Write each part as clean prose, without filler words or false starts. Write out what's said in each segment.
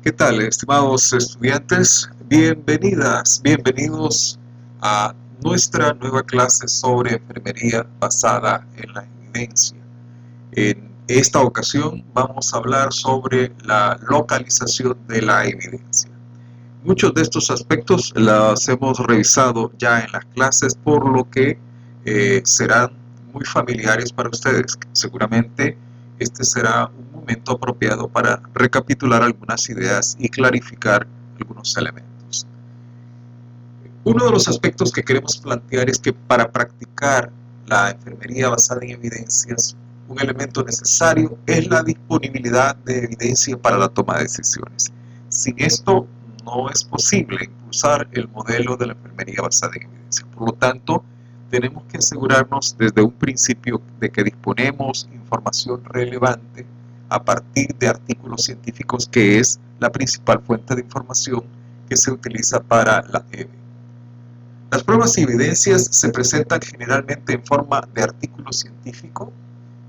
¿Qué tal, estimados estudiantes? Bienvenidas, bienvenidos a nuestra nueva clase sobre enfermería basada en la evidencia. En esta ocasión vamos a hablar sobre la localización de la evidencia. Muchos de estos aspectos los hemos revisado ya en las clases, por lo que serán muy familiares para ustedes. Seguramente este será un momento apropiado para recapitular algunas ideas y clarificar algunos elementos. Uno de los aspectos que queremos plantear es que para practicar la enfermería basada en evidencias, un elemento necesario es la disponibilidad de evidencia para la toma de decisiones. Sin esto no es posible impulsar el modelo de la enfermería basada en evidencia. Por lo tanto, tenemos que asegurarnos desde un principio de que disponemos información relevante a partir de artículos científicos, que es la principal fuente de información que se utiliza para la EVE. Las pruebas y evidencias se presentan generalmente en forma de artículo científico,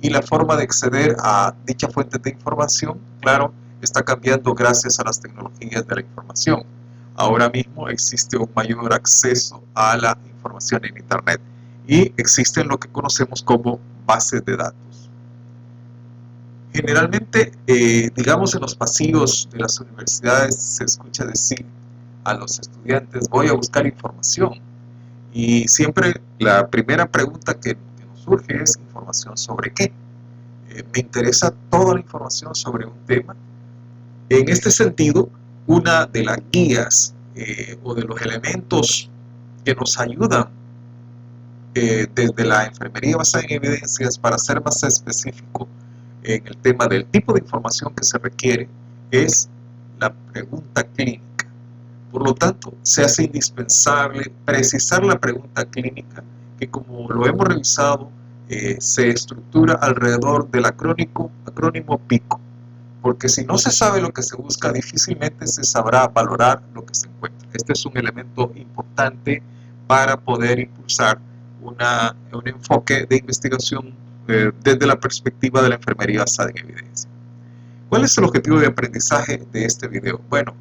y la forma de acceder a dicha fuente de información, claro, está cambiando gracias a las tecnologías de la información. Ahora mismo existe un mayor acceso a la información en Internet y existen lo que conocemos como bases de datos. Generalmente, digamos, en los pasillos de las universidades se escucha decir a los estudiantes: voy a buscar información. Y siempre la primera pregunta que nos surge es: ¿información sobre qué? Me interesa toda la información sobre un tema. En este sentido, una de las guías o de los elementos que nos ayudan desde la enfermería basada en evidencias, para ser más específico en el tema del tipo de información que se requiere, es la pregunta clínica. Por lo tanto, se hace indispensable precisar la pregunta clínica, que, como lo hemos revisado, se estructura alrededor del acrónimo PICO, porque si no se sabe lo que se busca, difícilmente se sabrá valorar lo que se encuentra. Este es un elemento importante para poder impulsar un enfoque de investigación desde la perspectiva de la enfermería basada en evidencia. ¿Cuál es el objetivo de aprendizaje de este video? Bueno,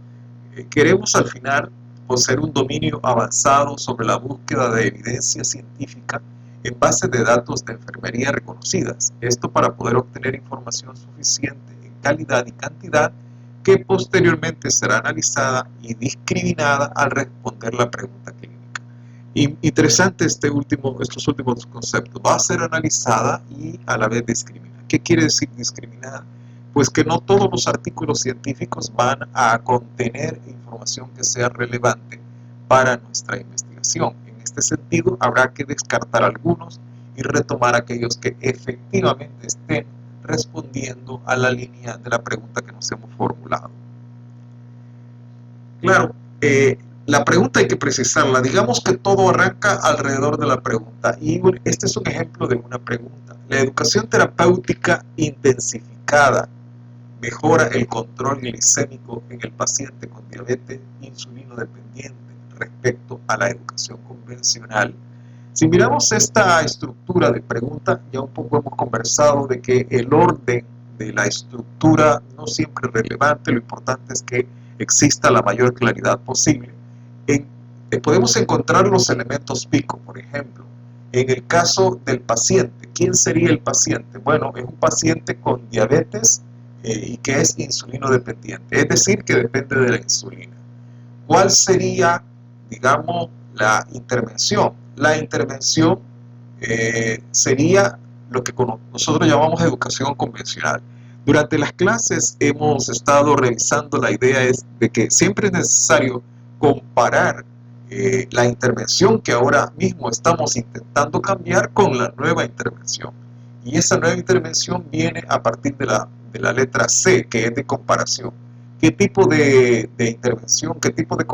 queremos al final poseer un dominio avanzado sobre la búsqueda de evidencia científica en bases de datos de enfermería reconocidas. Esto para poder obtener información suficiente en calidad y cantidad, que posteriormente será analizada y discriminada al responder la pregunta clínica. Interesante estos últimos conceptos. Va a ser analizada y a la vez discriminada. ¿Qué quiere decir discriminada? Pues que no todos los artículos científicos van a contener información que sea relevante para nuestra investigación. En este sentido, habrá que descartar algunos y retomar aquellos que efectivamente estén respondiendo a la línea de la pregunta que nos hemos formulado. Claro, la pregunta hay que precisarla. Digamos que todo arranca alrededor de la pregunta, y este es un ejemplo de una pregunta. La educación terapéutica intensificada mejora el control glicémico en el paciente con diabetes insulino dependiente respecto a la educación convencional. Si miramos esta estructura de pregunta, ya un poco hemos conversado de que el orden de la estructura no siempre es relevante. Lo importante es que exista la mayor claridad posible. Podemos encontrar los elementos pico, por ejemplo. En el caso del paciente, ¿quién sería el paciente? Bueno, es un paciente con diabetes y que es insulino dependiente, es decir, que depende de la insulina. ¿Cuál sería, digamos, la intervención? La intervención sería lo que nosotros llamamos educación convencional. Durante las clases hemos estado revisando la idea de que siempre es necesario comparar la intervención que ahora mismo estamos intentando cambiar con la nueva intervención. Y esa nueva intervención viene a partir de la letra C, que es de comparación. ¿Qué tipo de intervención,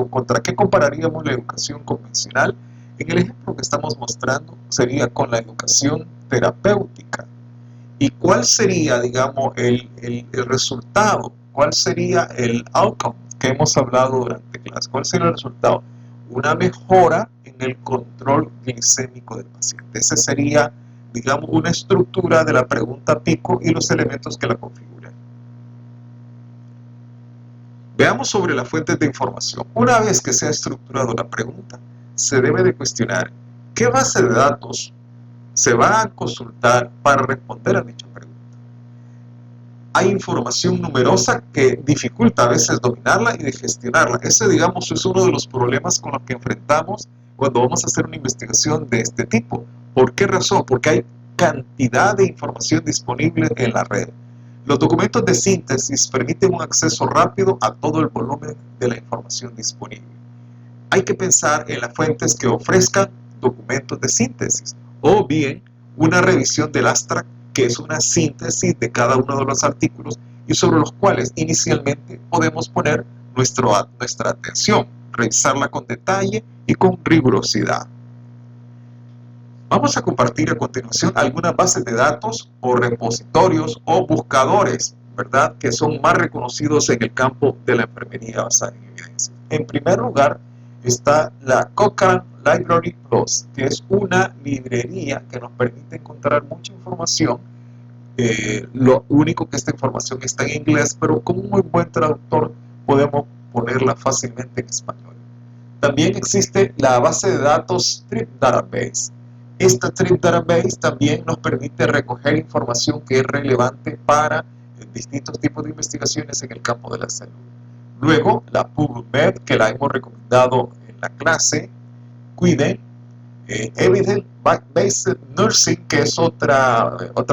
contra qué compararíamos la educación convencional? En el ejemplo que estamos mostrando sería con la educación terapéutica. ¿Y cuál sería, digamos, el resultado? ¿Cuál sería el outcome que hemos hablado durante clase? ¿Cuál sería el resultado? Una mejora en el control glicémico del paciente. Esa sería, digamos, una estructura de la pregunta PICO y los elementos que la configuran. Veamos sobre las fuentes de información. Una vez que se ha estructurado la pregunta, se debe de cuestionar qué base de datos se va a consultar para responder a dicha pregunta. Hay información numerosa que dificulta a veces dominarla y de gestionarla. Ese, digamos, es uno de los problemas con los que enfrentamos cuando vamos a hacer una investigación de este tipo. ¿Por qué razón? Porque hay cantidad de información disponible en la red. Los documentos de síntesis permiten un acceso rápido a todo el volumen de la información disponible. Hay que pensar en las fuentes que ofrezcan documentos de síntesis o bien una revisión del abstract, que es una síntesis de cada uno de los artículos y sobre los cuales inicialmente podemos poner nuestra atención, revisarla con detalle y con rigurosidad. Vamos a compartir a continuación algunas bases de datos o repositorios o buscadores, ¿verdad?, que son más reconocidos en el campo de la enfermería basada en evidencia. En primer lugar está la Cochrane Library Plus, que es una librería que nos permite encontrar mucha información. Lo único que esta información está en inglés, pero con un muy buen traductor podemos ponerla fácilmente en español. También existe la base de datos Trip Database. Esta Trip Database también nos permite recoger información que es relevante para distintos tipos de investigaciones en el campo de la salud. Luego, la PubMed, que la hemos recomendado en la clase, Quiden, Evidence-Based Nursing, que es otra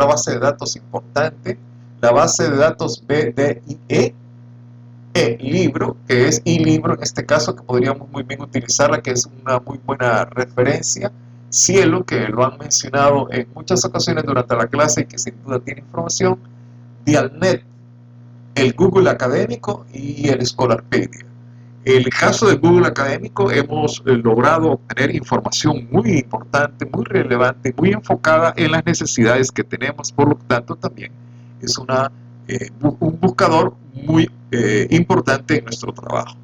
base de datos importante, la base de datos BDIE, eLibro, que es eLibro en este caso, que podríamos muy bien utilizarla, que es una muy buena referencia, Cielo, que lo han mencionado en muchas ocasiones durante la clase y que sin duda tiene información, Dialnet, el Google Académico y el Scholarpedia. En el caso del Google Académico hemos logrado obtener información muy importante, muy relevante, muy enfocada en las necesidades que tenemos, por lo tanto también es un buscador muy importante en nuestro trabajo.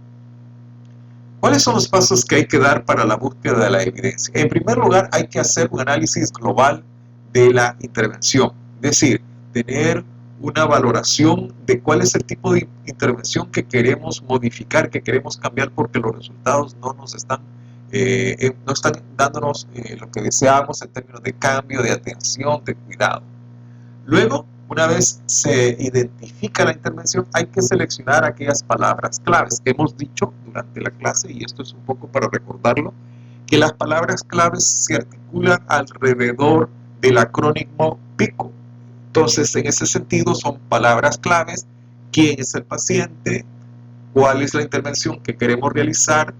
¿Cuáles son los pasos que hay que dar para la búsqueda de la evidencia? En primer lugar, hay que hacer un análisis global de la intervención, es decir, tener una valoración de cuál es el tipo de intervención que queremos modificar, que queremos cambiar, porque los resultados no están dándonos lo que deseamos en términos de cambio, de atención, de cuidado. Luego, una vez se identifica la intervención, hay que seleccionar aquellas palabras claves. Hemos dicho durante la clase, y esto es un poco para recordarlo, que las palabras claves se articulan alrededor del acrónimo PICO. Entonces, en ese sentido, son palabras claves: quién es el paciente, cuál es la intervención que queremos realizar,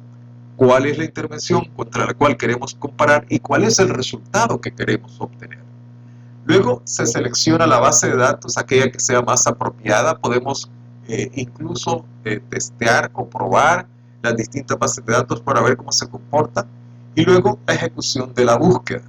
cuál es la intervención contra la cual queremos comparar y cuál es el resultado que queremos obtener. Luego se selecciona la base de datos, aquella que sea más apropiada. Podemos incluso testear o probar las distintas bases de datos para ver cómo se comportan. Y luego la ejecución de la búsqueda.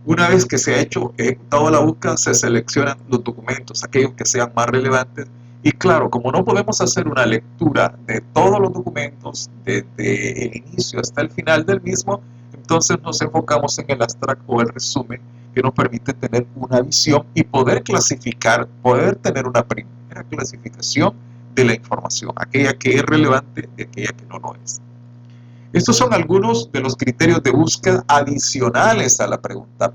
Una vez que se ha ejecutado la búsqueda, se seleccionan los documentos, aquellos que sean más relevantes. Y claro, como no podemos hacer una lectura de todos los documentos desde el inicio hasta el final del mismo, entonces nos enfocamos en el abstract o el resumen, que nos permite tener una visión y poder clasificar, poder tener una primera clasificación de la información, aquella que es relevante y aquella que no lo es. Estos son algunos de los criterios de búsqueda adicionales a la pregunta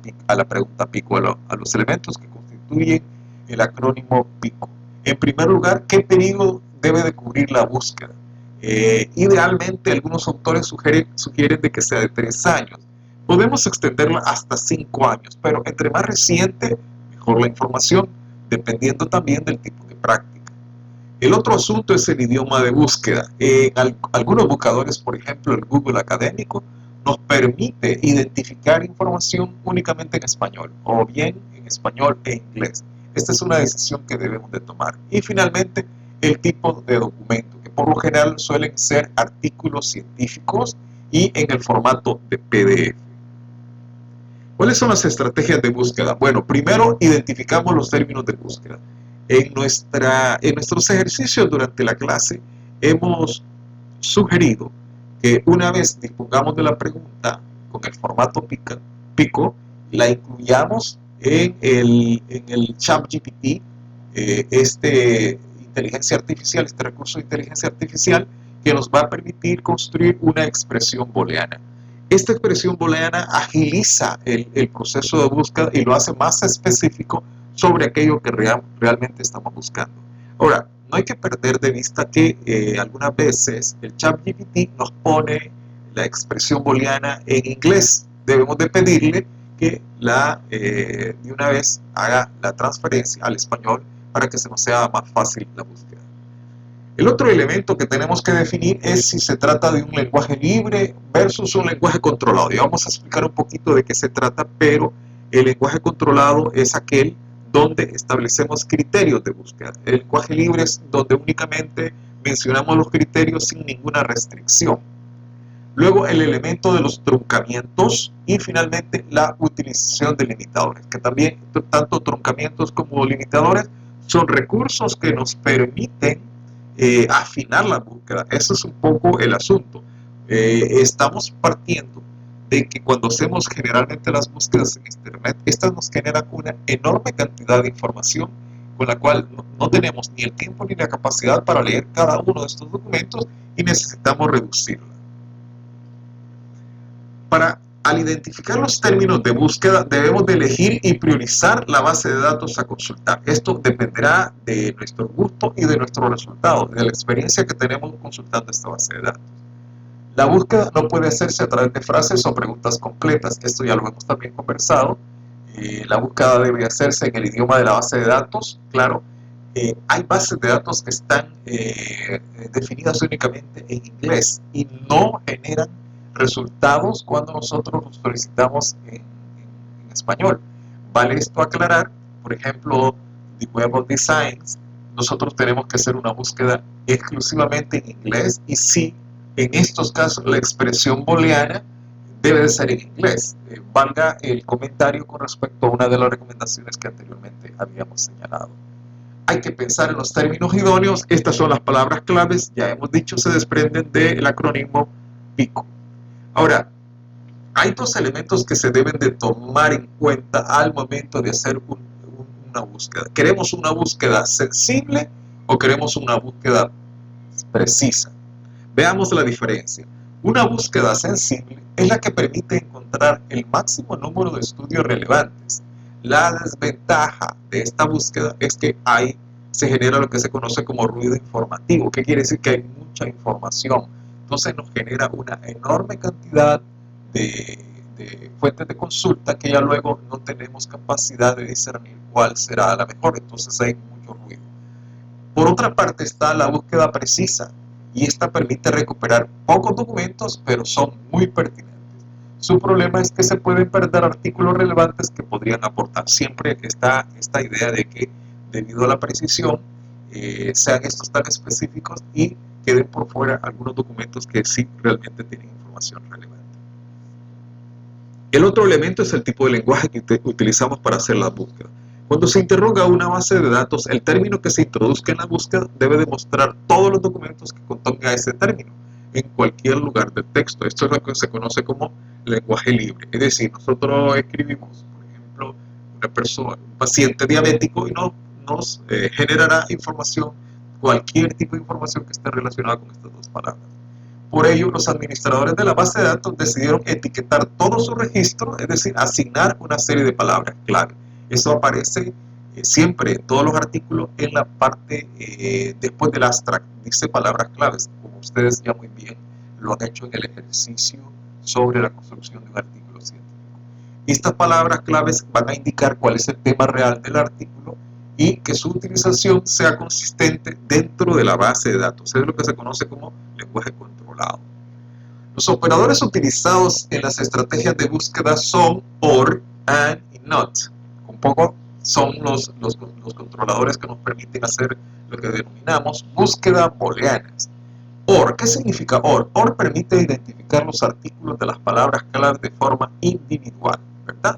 PICO, a los elementos que constituyen el acrónimo PICO. En primer lugar, ¿qué periodo debe de cubrir la búsqueda? Idealmente, algunos autores sugieren de que sea de 3 años. Podemos extenderla hasta 5 años, pero entre más reciente, mejor la información, dependiendo también del tipo de práctica. El otro asunto es el idioma de búsqueda. Algunos buscadores, por ejemplo el Google Académico, nos permite identificar información únicamente en español, o bien en español e inglés. Esta es una decisión que debemos de tomar. Y finalmente, el tipo de documento, que por lo general suelen ser artículos científicos y en el formato de PDF. ¿Cuáles son las estrategias de búsqueda? Bueno, primero identificamos los términos de búsqueda. En nuestros ejercicios durante la clase hemos sugerido que una vez dispongamos de la pregunta con el formato PICO, la incluyamos en el ChatGPT, este inteligencia artificial, este recurso de inteligencia artificial que nos va a permitir construir una expresión booleana. Esta expresión booleana agiliza el proceso de búsqueda y lo hace más específico sobre aquello que realmente estamos buscando. Ahora, no hay que perder de vista que algunas veces el ChatGPT nos pone la expresión booleana en inglés. Debemos de pedirle que de una vez haga la transferencia al español para que se nos sea más fácil la búsqueda. El otro elemento que tenemos que definir es si se trata de un lenguaje libre versus un lenguaje controlado. Y vamos a explicar un poquito de qué se trata, pero el lenguaje controlado es aquel donde establecemos criterios de búsqueda. El lenguaje libre es donde únicamente mencionamos los criterios sin ninguna restricción. Luego el elemento de los truncamientos y finalmente la utilización de limitadores, que también tanto truncamientos como limitadores son recursos que nos permiten afinar la búsqueda. Eso es un poco el asunto. Estamos partiendo de que cuando hacemos generalmente las búsquedas en Internet, estas nos generan una enorme cantidad de información con la cual no tenemos ni el tiempo ni la capacidad para leer cada uno de estos documentos y necesitamos reducirla. Al identificar los términos de búsqueda, debemos de elegir y priorizar la base de datos a consultar. Esto dependerá de nuestro gusto y de nuestro resultado, de la experiencia que tenemos consultando esta base de datos. La búsqueda no puede hacerse a través de frases o preguntas completas. Esto ya lo hemos también conversado. La búsqueda debe hacerse en el idioma de la base de datos. Claro, hay bases de datos que están definidas únicamente en inglés y no generan resultados cuando nosotros los solicitamos en español. Vale esto aclarar, por ejemplo, de Web of Designs, nosotros tenemos que hacer una búsqueda exclusivamente en inglés y sí, en estos casos la expresión booleana debe de ser en inglés. Valga el comentario con respecto a una de las recomendaciones que anteriormente habíamos señalado. Hay que pensar en los términos idóneos. Estas son las palabras claves, ya hemos dicho, se desprenden del acrónimo PICO. Ahora, hay dos elementos que se deben de tomar en cuenta al momento de hacer una búsqueda. ¿Queremos una búsqueda sensible o queremos una búsqueda precisa? Veamos la diferencia. Una búsqueda sensible es la que permite encontrar el máximo número de estudios relevantes. La desventaja de esta búsqueda es que se genera lo que se conoce como ruido informativo. ¿Qué quiere decir? Que hay mucha información. Entonces nos genera una enorme cantidad de fuentes de consulta que ya luego no tenemos capacidad de discernir cuál será la mejor. Entonces hay mucho ruido. Por otra parte está la búsqueda precisa y esta permite recuperar pocos documentos, pero son muy pertinentes. Su problema es que se pueden perder artículos relevantes que podrían aportar. Siempre está esta idea de que debido a la precisión sean estos tan específicos y queden por fuera algunos documentos que sí realmente tienen información relevante. El otro elemento es el tipo de lenguaje que utilizamos para hacer la búsqueda. Cuando se interroga una base de datos, el término que se introduzca en la búsqueda debe demostrar todos los documentos que contenga ese término en cualquier lugar del texto. Esto es lo que se conoce como lenguaje libre. Es decir, nosotros escribimos, por ejemplo, un paciente diabético y nos generará información, cualquier tipo de información que esté relacionada con estas dos palabras. Por ello, los administradores de la base de datos decidieron etiquetar todo su registro, es decir, asignar una serie de palabras clave. Eso aparece siempre en todos los artículos en la parte después del abstract, dice palabras claves, como ustedes ya muy bien lo han hecho en el ejercicio sobre la construcción de un artículo científico. Estas palabras claves van a indicar cuál es el tema real del artículo y que su utilización sea consistente dentro de la base de datos. Es lo que se conoce como lenguaje controlado. Los operadores utilizados en las estrategias de búsqueda son OR, AND y NOT. Un poco son los controladores que nos permiten hacer lo que denominamos búsqueda booleanas. OR, ¿qué significa OR? OR permite identificar los artículos de las palabras clave de forma individual, ¿verdad?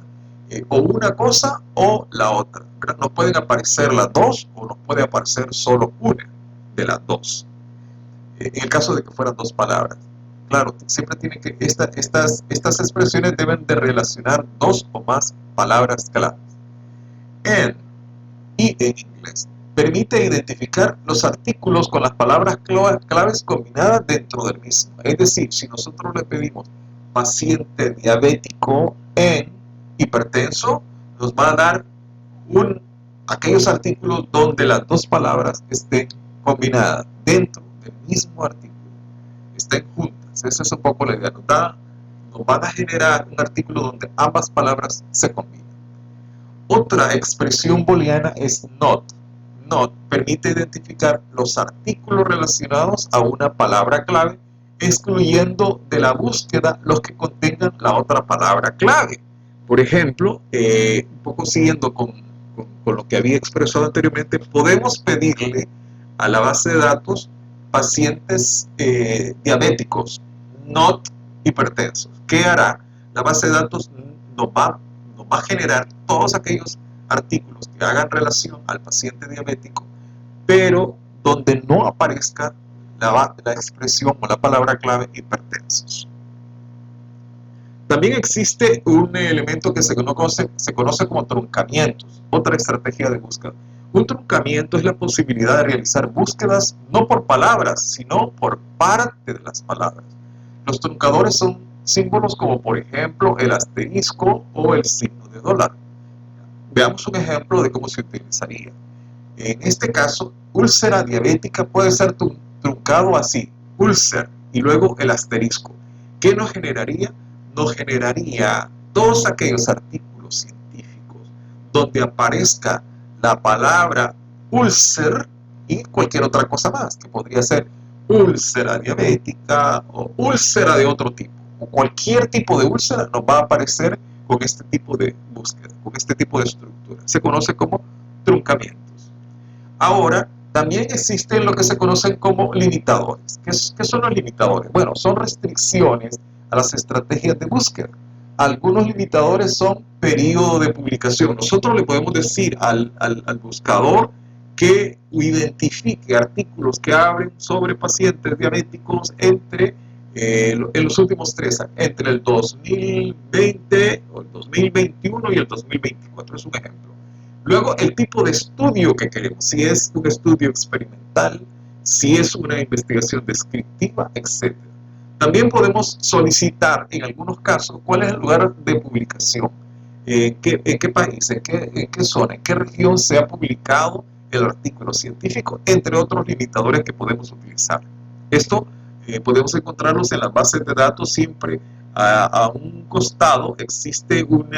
O una cosa o la otra, ¿verdad? Nos pueden aparecer las dos o nos puede aparecer solo una de las dos. En el caso de que fueran dos palabras. Claro, siempre tiene que, estas expresiones deben de relacionar dos o más palabras claves. En y en inglés. permite identificar los artículos con las palabras claves combinadas dentro del mismo. Es decir, si nosotros le pedimos paciente diabético en hipertenso, nos va a dar aquellos artículos donde las dos palabras estén combinadas dentro del mismo artículo, estén juntas. Esa es un poco la idea. Nos van a generar un artículo donde ambas palabras se combinan. Otra expresión booleana es not. Not permite identificar los artículos relacionados a una palabra clave, excluyendo de la búsqueda los que contengan la otra palabra clave. Por ejemplo, un poco siguiendo con lo que había expresado anteriormente, podemos pedirle a la base de datos pacientes diabéticos, not hipertensos. ¿Qué hará? La base de datos nos va a generar todos aquellos artículos que hagan relación al paciente diabético, pero donde no aparezca la expresión o la palabra clave hipertensos. También existe un elemento que se conoce como truncamientos, otra estrategia de búsqueda. Un truncamiento es la posibilidad de realizar búsquedas no por palabras, sino por parte de las palabras. Los truncadores son símbolos como, por ejemplo, el asterisco o el signo de dólar. Veamos un ejemplo de cómo se utilizaría. En este caso, úlcera diabética puede ser truncado así, úlcer, y luego el asterisco. ¿Qué nos generaría? Nos generaría todos aquellos artículos científicos donde aparezca la palabra úlcer y cualquier otra cosa más, que podría ser úlcera diabética o úlcera de otro tipo, o cualquier tipo de úlcera nos va a aparecer con este tipo de búsqueda, con este tipo de estructura. Se conoce como truncamientos. Ahora, también existen lo que se conocen como limitadores. ¿Qué son los limitadores? Bueno, son restricciones a las estrategias de búsqueda. Algunos limitadores son periodo de publicación. Nosotros le podemos decir al buscador que identifique artículos que hablen sobre pacientes diabéticos en los últimos 3 años, entre el 2020 o el 2021 y el 2024, es un ejemplo. Luego, el tipo de estudio que queremos, si es un estudio experimental, si es una investigación descriptiva, etc. También podemos solicitar, en algunos casos, cuál es el lugar de publicación, en qué país, en qué zona, en qué región se ha publicado el artículo científico, entre otros limitadores que podemos utilizar. Esto podemos encontrarlos en las bases de datos. Siempre a un costado existe un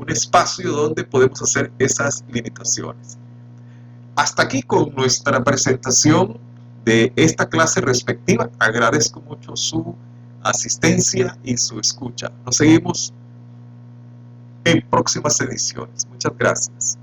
espacio donde podemos hacer esas limitaciones. Hasta aquí con nuestra presentación de esta clase respectiva. Agradezco mucho su asistencia y su escucha. Nos seguimos en próximas ediciones. Muchas gracias.